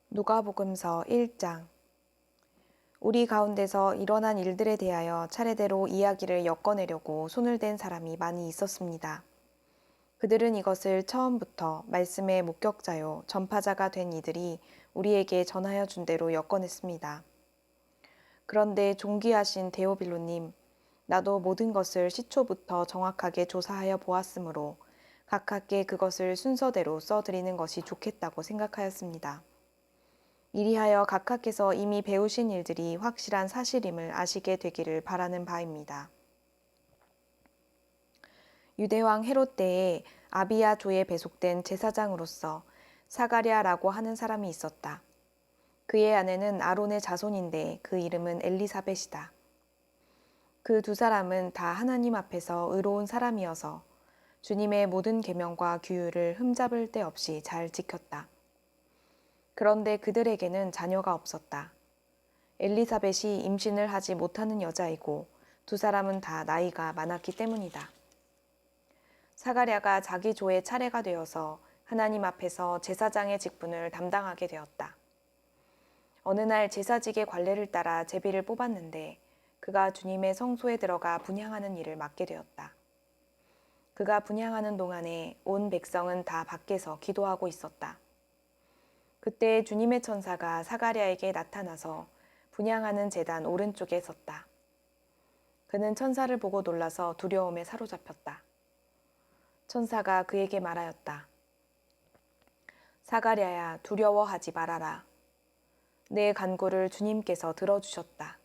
누가복음서 1장. 우리 가운데서 일어난 일들에 대하여 차례대로 이야기를 엮어내려고 손을 댄 사람이 많이 있었습니다. 그들은 이것을 처음부터 말씀의 목격자요 전파자가 된 이들이 우리에게 전하여 준 대로 엮어냈습니다. 그런데 존귀하신 데오빌로님, 나도 모든 것을 시초부터 정확하게 조사하여 보았으므로 각하께 그것을 순서대로 써드리는 것이 좋겠다고 생각하였습니다. 이리하여 각하께서 이미 배우신 일들이 확실한 사실임을 아시게 되기를 바라는 바입니다. 유대왕 헤롯 때에 아비야 조에 배속된 제사장으로서 사가랴라고 하는 사람이 있었다. 그의 아내는 아론의 자손인데 그 이름은 엘리사벳이다. 그 두 사람은 다 하나님 앞에서 의로운 사람이어서 주님의 모든 계명과 규율을 흠잡을 데 없이 잘 지켰다. 그런데 그들에게는 자녀가 없었다. 엘리사벳이 임신을 하지 못하는 여자이고 두 사람은 다 나이가 많았기 때문이다. 사가랴가 자기 조의 차례가 되어서 하나님 앞에서 제사장의 직분을 담당하게 되었다. 어느 날 제사직의 관례를 따라 제비를 뽑았는데 그가 주님의 성소에 들어가 분향하는 일을 맡게 되었다. 그가 분향하는 동안에 온 백성은 다 밖에서 기도하고 있었다. 그때 주님의 천사가 사가랴에게 나타나서 분향하는 제단 오른쪽에 섰다. 그는 천사를 보고 놀라서 두려움에 사로잡혔다. 천사가 그에게 말하였다. 사가랴야, 두려워하지 말아라. 내 간구를 주님께서 들어주셨다.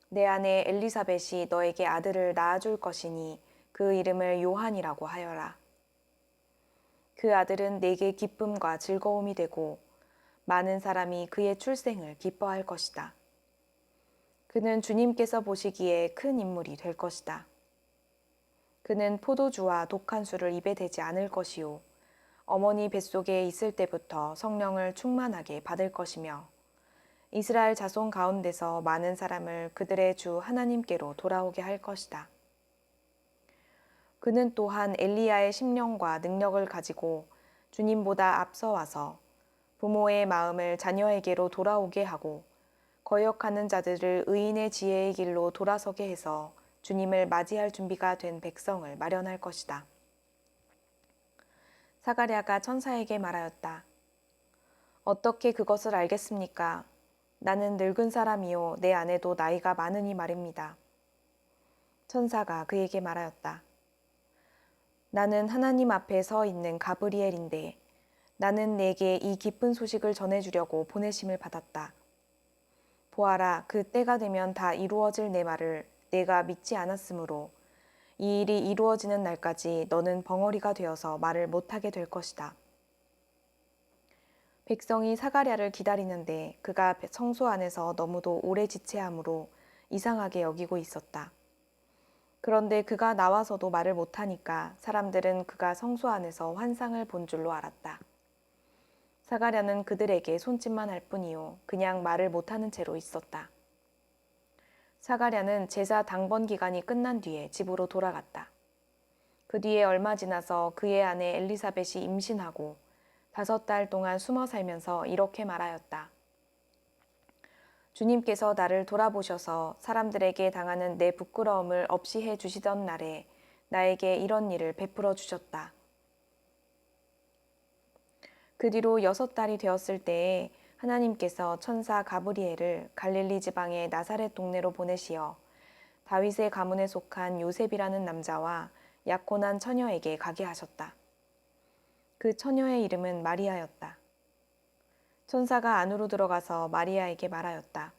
내 아내 엘리사벳이 너에게 아들을 낳아줄 것이니 그 이름을 요한이라고 하여라. 그 아들은 내게 기쁨과 즐거움이 되고 많은 사람이 그의 출생을 기뻐할 것이다. 그는 주님께서 보시기에 큰 인물이 될 것이다. 그는 포도주와 독한 술을 입에 대지 않을 것이요 어머니 뱃속에 있을 때부터 성령을 충만하게 받을 것이며 이스라엘 자손 가운데서 많은 사람을 그들의 주 하나님께로 돌아오게 할 것이다. 그는 또한 엘리야의 심령과 능력을 가지고 주님보다 앞서 와서 부모의 마음을 자녀에게로 돌아오게 하고 거역하는 자들을 의인의 지혜의 길로 돌아서게 해서 주님을 맞이할 준비가 된 백성을 마련할 것이다. 사가랴가 천사에게 말하였다. 어떻게 그것을 알겠습니까? 나는 늙은 사람이요 내 아내도 나이가 많으니 말입니다. 천사가 그에게 말하였다. 나는 하나님 앞에 서 있는 가브리엘인데 나는 내게 이 기쁜 소식을 전해주려고 보내심을 받았다. 보아라, 그 때가 되면 다 이루어질 내 말을 내가 믿지 않았으므로 이 일이 이루어지는 날까지 너는 벙어리가 되어서 말을 못하게 될 것이다. 백성이 사가랴를 기다리는데 그가 성소 안에서 너무도 오래 지체하므로 이상하게 여기고 있었다. 그런데 그가 나와서도 말을 못하니까 사람들은 그가 성소 안에서 환상을 본 줄로 알았다. 사가랴는 그들에게 손짓만 할 뿐이요 그냥 말을 못하는 채로 있었다. 사가랴는 제사 당번 기간이 끝난 뒤에 집으로 돌아갔다. 그 뒤에 얼마 지나서 그의 아내 엘리사벳이 임신하고 5달 동안 숨어 살면서 이렇게 말하였다. 주님께서 나를 돌아보셔서 사람들에게 당하는 내 부끄러움을 없이 해 주시던 날에 나에게 이런 일을 베풀어 주셨다. 그 뒤로 6달이 되었을 때에 하나님께서 천사 가브리엘을 갈릴리 지방의 나사렛 동네로 보내시어 다윗의 가문에 속한 요셉이라는 남자와 약혼한 처녀에게 가게 하셨다. 그 처녀의 이름은 마리아였다. 천사가 안으로 들어가서 마리아에게 말하였다.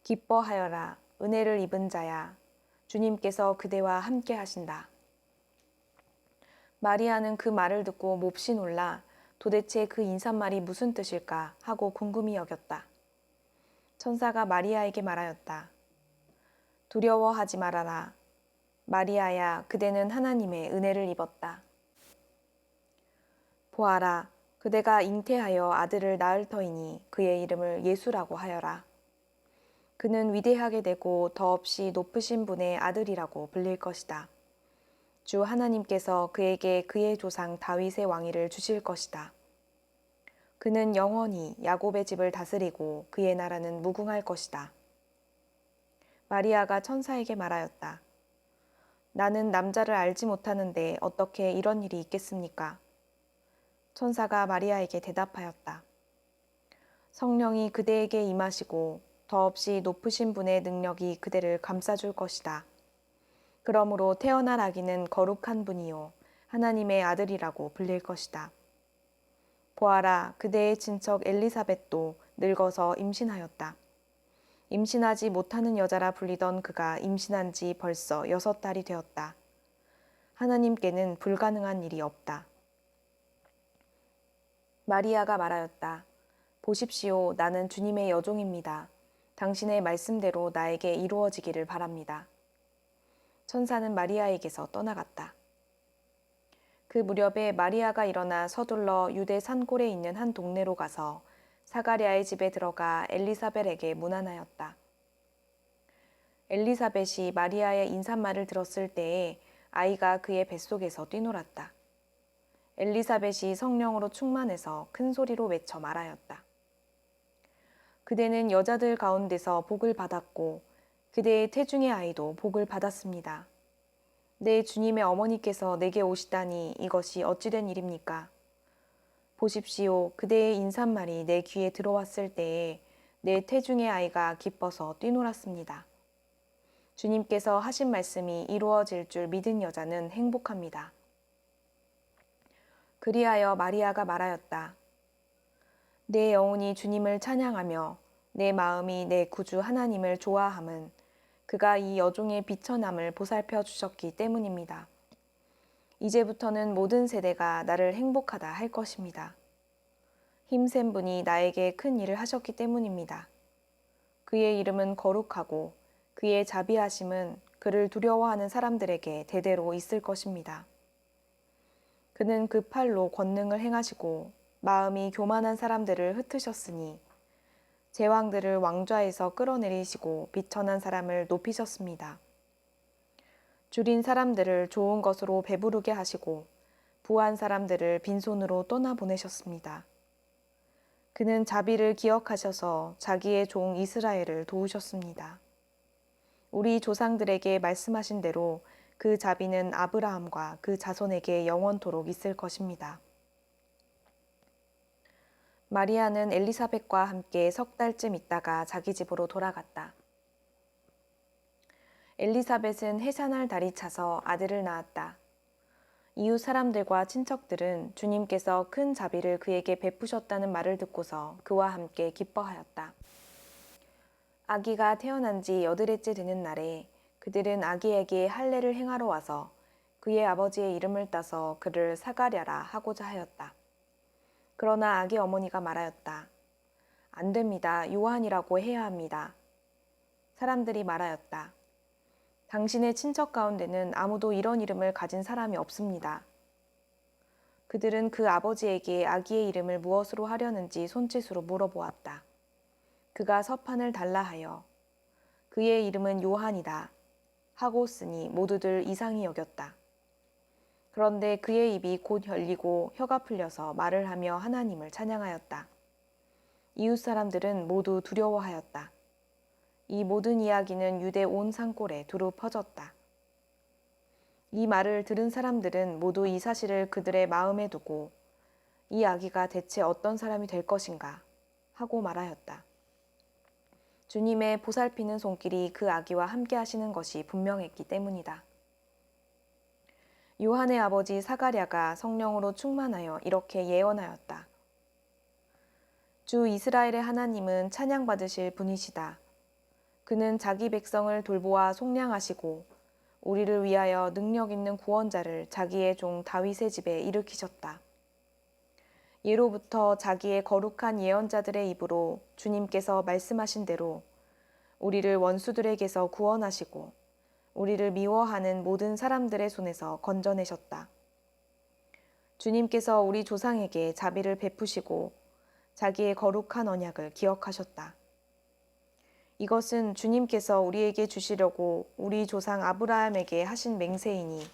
기뻐하여라, 은혜를 입은 자야. 주님께서 그대와 함께 하신다. 마리아는 그 말을 듣고 몹시 놀라 도대체 그 인사말이 무슨 뜻일까 하고 궁금히 여겼다. 천사가 마리아에게 말하였다. 두려워하지 말아라. 마리아야, 그대는 하나님의 은혜를 입었다. 보아라, 그대가 잉태하여 아들을 낳을 터이니 그의 이름을 예수라고 하여라. 그는 위대하게 되고 더없이 높으신 분의 아들이라고 불릴 것이다. 주 하나님께서 그에게 그의 조상 다윗의 왕위를 주실 것이다. 그는 영원히 야곱의 집을 다스리고 그의 나라는 무궁할 것이다. 마리아가 천사에게 말하였다. 나는 남자를 알지 못하는데 어떻게 이런 일이 있겠습니까? 천사가 마리아에게 대답하였다. 성령이 그대에게 임하시고 더없이 높으신 분의 능력이 그대를 감싸줄 것이다. 그러므로 태어날 아기는 거룩한 분이요 하나님의 아들이라고 불릴 것이다. 보아라, 그대의 친척 엘리사벳도 늙어서 임신하였다. 임신하지 못하는 여자라 불리던 그가 임신한 지 벌써 6달이 되었다. 하나님께는 불가능한 일이 없다. 마리아가 말하였다. 보십시오, 나는 주님의 여종입니다. 당신의 말씀대로 나에게 이루어지기를 바랍니다. 천사는 마리아에게서 떠나갔다. 그 무렵에 마리아가 일어나 서둘러 유대 산골에 있는 한 동네로 가서 사가랴의 집에 들어가 엘리사벳에게 문안하였다. 엘리사벳이 마리아의 인사말을 들었을 때에 아이가 그의 뱃속에서 뛰놀았다. 엘리사벳이 성령으로 충만해서 큰 소리로 외쳐 말하였다. 그대는 여자들 가운데서 복을 받았고 그대의 태중의 아이도 복을 받았습니다. 내 주님의 어머니께서 내게 오시다니 이것이 어찌된 일입니까? 보십시오, 그대의 인사말이 내 귀에 들어왔을 때에 내 태중의 아이가 기뻐서 뛰놀았습니다. 주님께서 하신 말씀이 이루어질 줄 믿은 여자는 행복합니다. 그리하여 마리아가 말하였다. 내 영혼이 주님을 찬양하며 내 마음이 내 구주 하나님을 좋아함은 그가 이 여종의 비천함을 보살펴 주셨기 때문입니다. 이제부터는 모든 세대가 나를 행복하다 할 것입니다. 힘센 분이 나에게 큰 일을 하셨기 때문입니다. 그의 이름은 거룩하고 그의 자비하심은 그를 두려워하는 사람들에게 대대로 있을 것입니다. 그는 그 팔로 권능을 행하시고 마음이 교만한 사람들을 흩으셨으니 제왕들을 왕좌에서 끌어내리시고 비천한 사람을 높이셨습니다. 줄인 사람들을 좋은 것으로 배부르게 하시고 부한 사람들을 빈손으로 떠나보내셨습니다. 그는 자비를 기억하셔서 자기의 종 이스라엘을 도우셨습니다. 우리 조상들에게 말씀하신 대로 그 자비는 아브라함과 그 자손에게 영원토록 있을 것입니다. 마리아는 엘리사벳과 함께 3달쯤 있다가 자기 집으로 돌아갔다. 엘리사벳은 해산할 달이 차서 아들을 낳았다. 이웃 사람들과 친척들은 주님께서 큰 자비를 그에게 베푸셨다는 말을 듣고서 그와 함께 기뻐하였다. 아기가 태어난 지 8일째 되는 날에 그들은 아기에게 할례를 행하러 와서 그의 아버지의 이름을 따서 그를 사가랴라 하고자 하였다. 그러나 아기 어머니가 말하였다. 안 됩니다. 요한이라고 해야 합니다. 사람들이 말하였다. 당신의 친척 가운데는 아무도 이런 이름을 가진 사람이 없습니다. 그들은 그 아버지에게 아기의 이름을 무엇으로 하려는지 손짓으로 물어보았다. 그가 서판을 달라 하여 그의 이름은 요한이다 하고 쓰니 모두들 이상히 여겼다. 그런데 그의 입이 곧 열리고 혀가 풀려서 말을 하며 하나님을 찬양하였다. 이웃 사람들은 모두 두려워하였다. 이 모든 이야기는 유대 온 산골에 두루 퍼졌다. 이 말을 들은 사람들은 모두 이 사실을 그들의 마음에 두고 이 아기가 대체 어떤 사람이 될 것인가 하고 말하였다. 주님의 보살피는 손길이 그 아기와 함께 하시는 것이 분명했기 때문이다. 요한의 아버지 사가랴가 성령으로 충만하여 이렇게 예언하였다. 주 이스라엘의 하나님은 찬양받으실 분이시다. 그는 자기 백성을 돌보아 속량하시고 우리를 위하여 능력 있는 구원자를 자기의 종 다윗의 집에 일으키셨다. 예로부터 자기의 거룩한 예언자들의 입으로 주님께서 말씀하신 대로 우리를 원수들에게서 구원하시고 우리를 미워하는 모든 사람들의 손에서 건져내셨다. 주님께서 우리 조상에게 자비를 베푸시고 자기의 거룩한 언약을 기억하셨다. 이것은 주님께서 우리에게 주시려고 우리 조상 아브라함에게 하신 맹세이니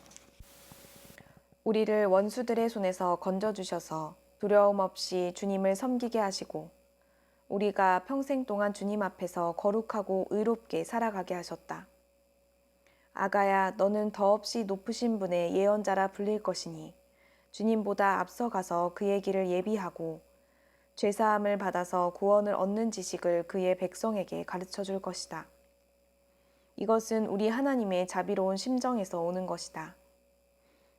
우리를 원수들의 손에서 건져주셔서 두려움 없이 주님을 섬기게 하시고 우리가 평생 동안 주님 앞에서 거룩하고 의롭게 살아가게 하셨다. 아가야, 너는 더없이 높으신 분의 예언자라 불릴 것이니 주님보다 앞서가서 그의 길을 예비하고 죄사함을 받아서 구원을 얻는 지식을 그의 백성에게 가르쳐 줄 것이다. 이것은 우리 하나님의 자비로운 심정에서 오는 것이다.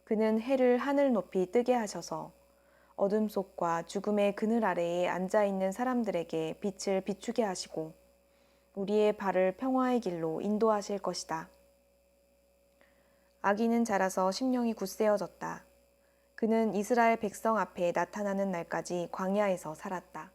그는 해를 하늘 높이 뜨게 하셔서 어둠 속과 죽음의 그늘 아래에 앉아 있는 사람들에게 빛을 비추게 하시고 우리의 발을 평화의 길로 인도하실 것이다. 아기는 자라서 심령이 굳세어졌다. 그는 이스라엘 백성 앞에 나타나는 날까지 광야에서 살았다.